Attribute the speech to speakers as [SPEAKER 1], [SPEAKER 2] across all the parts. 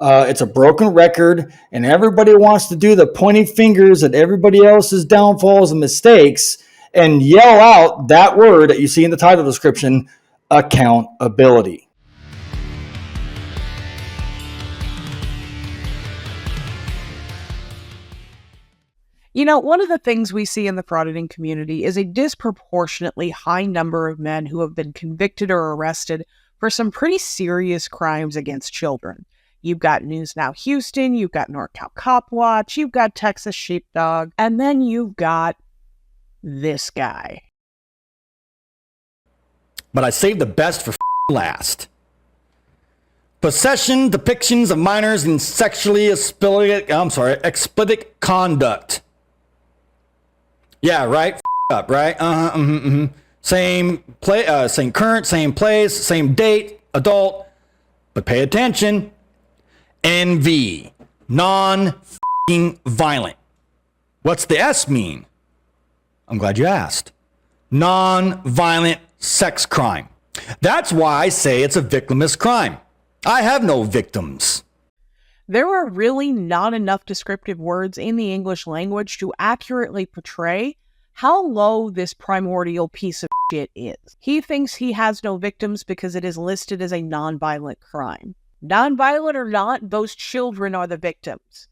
[SPEAKER 1] It's a broken record, and everybody wants to do the pointing fingers at everybody else's downfalls and mistakes and yell out that word that you see in the title description, accountability.
[SPEAKER 2] You know, one of the things we see in the frauditing community is a disproportionately high number of men who have been convicted or arrested for some pretty serious crimes against children. You've got News Now Houston, you've got NorCal Cop Watch, you've got Texas Sheepdog, and then you've got this guy.
[SPEAKER 3] But I saved the best for last. Possession, depictions of minors in sexually explicit conduct. Yeah, right? Up, right? Same current, same place, same date, adult. But pay attention. NV. Non-violent. What's the S mean? I'm glad you asked. Non-violent sex crime. That's why I say it's a victimless crime. I have no victims.
[SPEAKER 2] There are really not enough descriptive words in the English language to accurately portray how low this primordial piece of shit is. He thinks he has no victims because it is listed as a non-violent crime. Non-violent or not, those children are the victims.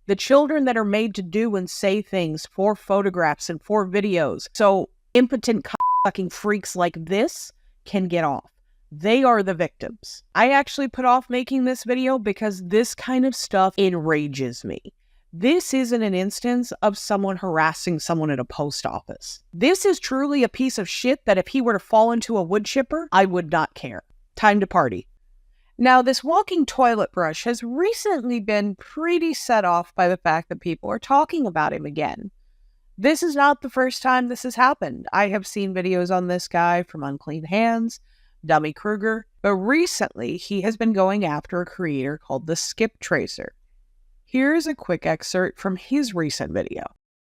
[SPEAKER 2] The children that are made to do and say things for photographs and for videos, so impotent fucking freaks like this can get off. They are the victims. I actually put off making this video because this kind of stuff enrages me. This isn't an instance of someone harassing someone at a post office. This is truly a piece of shit that if he were to fall into a wood chipper, I would not care. Time to party. Now, this walking toilet brush has recently been pretty set off by the fact that people are talking about him again. This is not the first time this has happened. I have seen videos on this guy from Unclean Hands, Dummy Kruger, but recently he has been going after a creator called the Skip Tracer. Here's a quick excerpt from his recent video.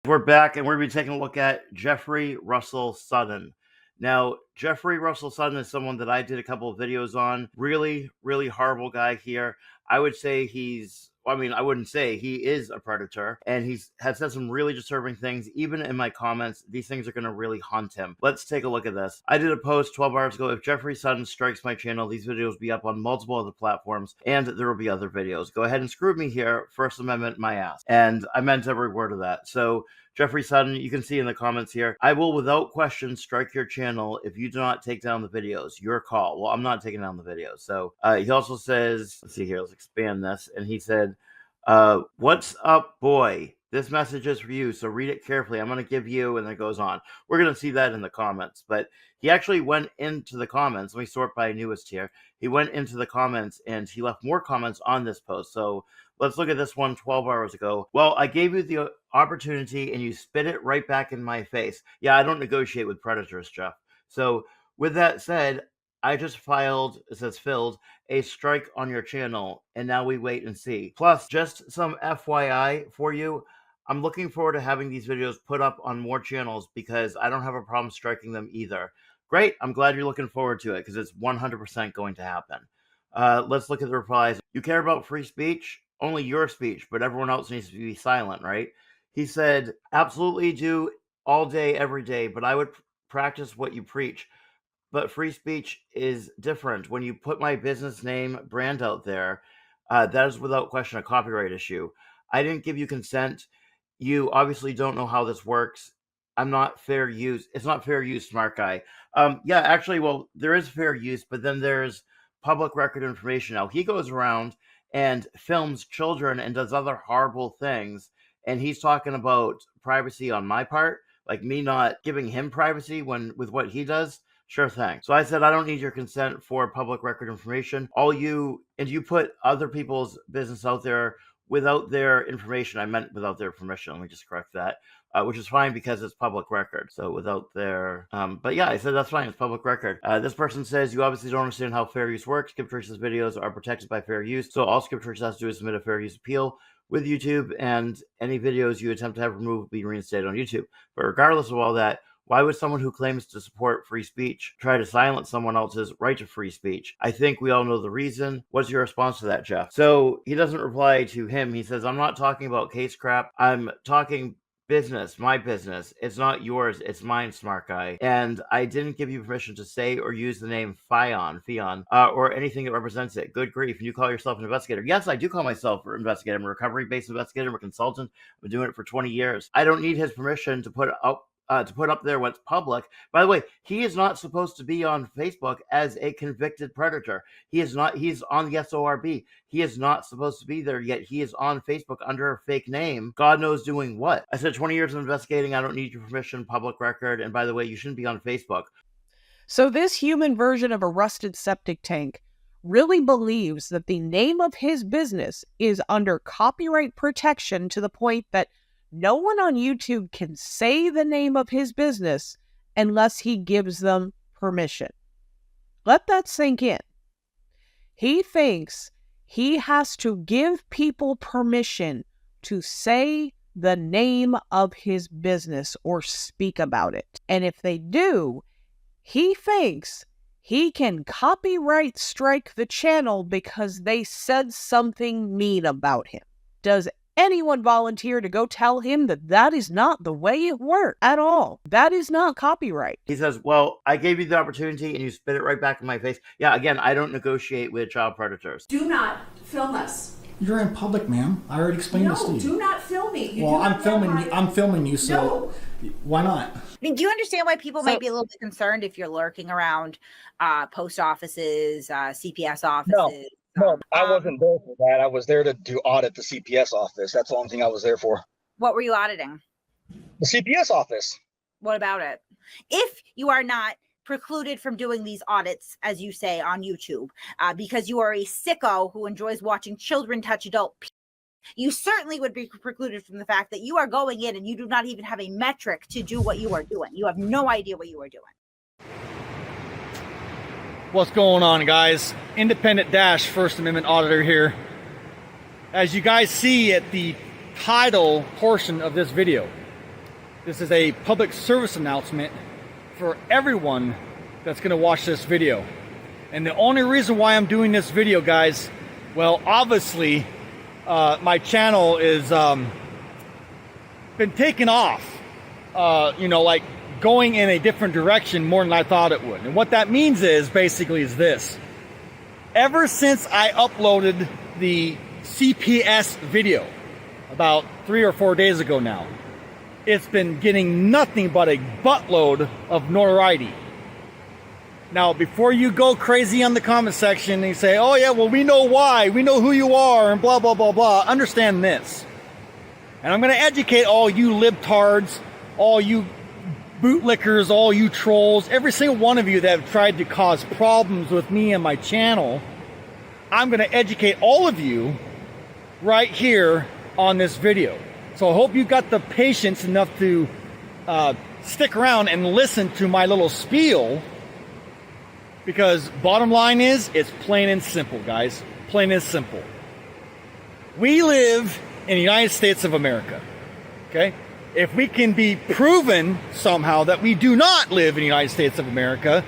[SPEAKER 4] We're back and we're going to be taking a look at Jeffrey Russell Sutton. Now, Jeffrey Russell Sutton is someone that I did a couple of videos on. Really, really horrible guy here. I would say I wouldn't say he is a predator, and he has said some really disturbing things. Even in my comments, these things are going to really haunt him. Let's take a look at this. I did a post 12 hours ago. If Jeffrey Sutton strikes my channel, these videos will be up on multiple other platforms, and there will be other videos. Go ahead and screw me here. First Amendment, my ass. And I meant every word of that. So, Jeffrey Sutton, you can see in the comments here, I will without question strike your channel if you do not take down the videos. Your call. Well, I'm not taking down the videos. So he also says, let's see here, let's expand this. And he said, what's up, boy? This message is for you, so read it carefully. I'm going to give you, and it goes on. We're going to see that in the comments. But he actually went into the comments. Let me sort by newest here. He went into the comments, and he left more comments on this post. So let's look at this one 12 hours ago. Well, I gave you the opportunity, and you spit it right back in my face. Yeah, I don't negotiate with predators, Jeff. So with that said, I just filed, it says filled, a strike on your channel, and now we wait and see. Plus, just some FYI for you, I'm looking forward to having these videos put up on more channels because I don't have a problem striking them either. Great, I'm glad you're looking forward to it because it's 100% going to happen. Let's look at the replies. You care about free speech? Only your speech, but everyone else needs to be silent, right? He said, absolutely do all day, every day, but I would practice what you preach. But free speech is different. When you put my business name brand out there, that is without question a copyright issue. I didn't give you consent. You obviously don't know how this works. I'm not fair use. It's not fair use, smart guy. Yeah, actually, well, there is fair use, but then there's public record information. Now, he goes around and films children and does other horrible things, and he's talking about privacy on my part, like me not giving him privacy with what he does. Sure thing. So I said, I don't need your consent for public record information. You put other people's business out there without their information. I meant without their permission. Let me just correct that, which is fine because it's public record. So without their, but yeah, I said, that's fine. It's public record. This person says, you obviously don't understand how fair use works. Skip Trace's videos are protected by fair use. So all Skip Trace has to do is submit a fair use appeal with YouTube, and any videos you attempt to have removed will be reinstated on YouTube. But regardless of all that, Why would someone who claims to support free speech try to silence someone else's right to free speech? I think we all know the reason. What's your response to that, Jeff? So he doesn't reply to him. He says, I'm not talking about case crap. I'm talking business, my business. It's not yours, it's mine, smart guy. And I didn't give you permission to say or use the name Fion, or anything that represents it. Good grief. And you call yourself an investigator. Yes, I do call myself an investigator. I'm a recovery-based investigator. I'm a consultant. I've been doing it for 20 years. I don't need his permission to put up there what's public. By the way, he is not supposed to be on Facebook as a convicted predator. He is not. He's on the SORB. He is not supposed to be there, yet he is on Facebook under a fake name. God knows doing what. I said 20 years of investigating. I don't need your permission, public record. And by the way, you shouldn't be on Facebook.
[SPEAKER 2] So this human version of a rusted septic tank really believes that the name of his business is under copyright protection to the point that no one on YouTube can say the name of his business unless he gives them permission. Let that sink in. He thinks he has to give people permission to say the name of his business or speak about it. And if they do, he thinks he can copyright strike the channel because they said something mean about him. Does anyone volunteer to go tell him that that is not the way it works at all? That is not copyright.
[SPEAKER 4] He says, well, I gave you the opportunity and you spit it right back in my face. Yeah, again, I don't negotiate with child predators.
[SPEAKER 5] Do not film us.
[SPEAKER 1] You're in public, ma'am. I already explained this to
[SPEAKER 5] No,
[SPEAKER 1] you.
[SPEAKER 5] do not film me. You
[SPEAKER 1] Well,
[SPEAKER 5] do
[SPEAKER 1] I'm
[SPEAKER 5] not
[SPEAKER 1] filming.
[SPEAKER 5] know
[SPEAKER 1] I'm filming you, so why not?
[SPEAKER 6] I mean, do you understand why people might be a little bit concerned if you're lurking around post offices, CPS offices?
[SPEAKER 7] No, I wasn't there for that. I was there to audit the CPS office. That's the only thing I was there for.
[SPEAKER 6] What were you auditing?
[SPEAKER 7] The CPS office.
[SPEAKER 6] What about it? If you are not precluded from doing these audits, as you say, on YouTube, because you are a sicko who enjoys watching children touch adult people, you certainly would be precluded from the fact that you are going in and you do not even have a metric to do what you are doing. You have no idea what you are doing.
[SPEAKER 3] What's going on, guys? Independent Dash First Amendment Auditor here. As you guys see at the title portion of this video, this is a public service announcement for everyone that's going to watch this video. And the only reason why I'm doing this video, guys, well, obviously, my channel is been taken off, like going in a different direction more than I thought it would. And what that means is basically is this. Ever since I uploaded the CPS video about 3 or 4 days ago now, it's been getting nothing but a buttload of notoriety. Now, before you go crazy on the comment section and you say, oh yeah, well, we know why, we know who you are, and blah, blah, blah, blah, understand this. And I'm going to educate all you libtards, all you bootlickers, all you trolls, every single one of you that have tried to cause problems with me and my channel. I'm going to educate all of you right here on this video. So I hope you got the patience enough to stick around and listen to my little spiel, because bottom line is, it's plain and simple, guys. Plain and simple. We live in the United States of America, okay? If we can be proven somehow that we do not live in the United States of America,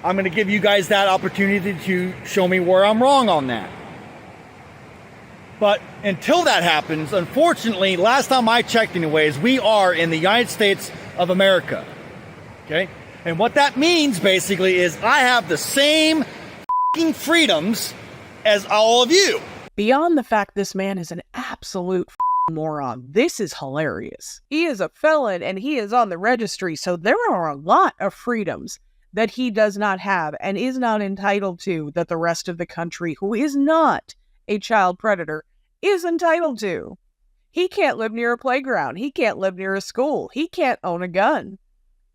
[SPEAKER 3] I'm going to give you guys that opportunity to show me where I'm wrong on that. But until that happens, unfortunately, last time I checked anyways, we are in the United States of America, okay? And what that means basically is I have the same freedoms as all of you.
[SPEAKER 2] Beyond the fact this man is an absolute moron, this is hilarious. He is a felon and he is on the registry, so there are a lot of freedoms that he does not have and is not entitled to that the rest of the country, who is not a child predator, is entitled to. He can't live near a playground. He can't live near a school. He can't own a gun.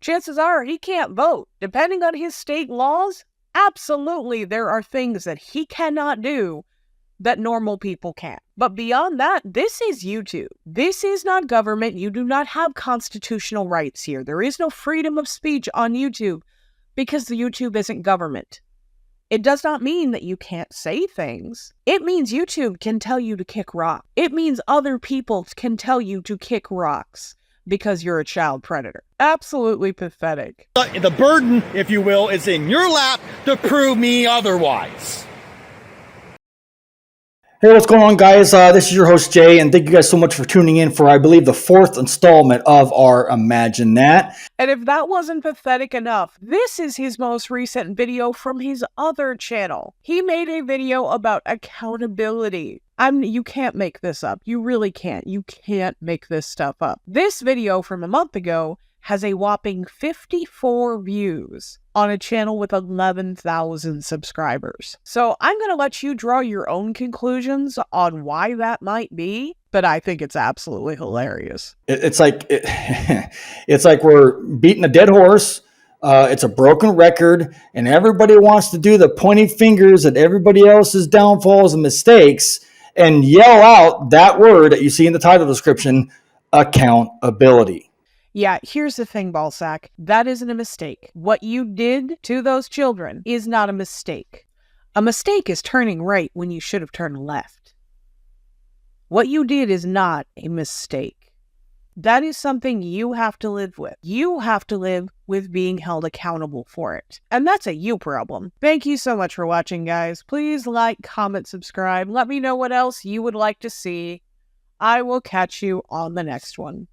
[SPEAKER 2] Chances are he can't vote. Depending on his state laws, absolutely there are things that he cannot do that normal people can. But beyond that, this is YouTube. This is not government. You do not have constitutional rights here. There is no freedom of speech on YouTube because the YouTube isn't government. It does not mean that you can't say things. It means YouTube can tell you to kick rock. It means other people can tell you to kick rocks. because you're a child predator. Absolutely pathetic.
[SPEAKER 3] The burden, if you will, is in your lap to prove me otherwise.
[SPEAKER 1] Hey, what's going on, guys? This is your host, Jay, and thank you guys so much for tuning in for, I believe, the 4th installment of our Imagine That.
[SPEAKER 2] And if that wasn't pathetic enough, this is his most recent video from his other channel. He made a video about accountability. You can't make this up. You really can't. You can't make this stuff up. This video from a month ago has a whopping 54 views on a channel with 11,000 subscribers. So I'm going to let you draw your own conclusions on why that might be, but I think it's absolutely hilarious.
[SPEAKER 1] It's like we're beating a dead horse. It's a broken record, and everybody wants to do the pointy fingers at everybody else's downfalls and mistakes and yell out that word that you see in the title description, accountability.
[SPEAKER 2] Yeah, here's the thing, Ballsack. That isn't a mistake. What you did to those children is not a mistake. A mistake is turning right when you should have turned left. What you did is not a mistake. That is something you have to live with. You have to live with being held accountable for it. And that's a you problem. Thank you so much for watching, guys. Please like, comment, subscribe. Let me know what else you would like to see. I will catch you on the next one.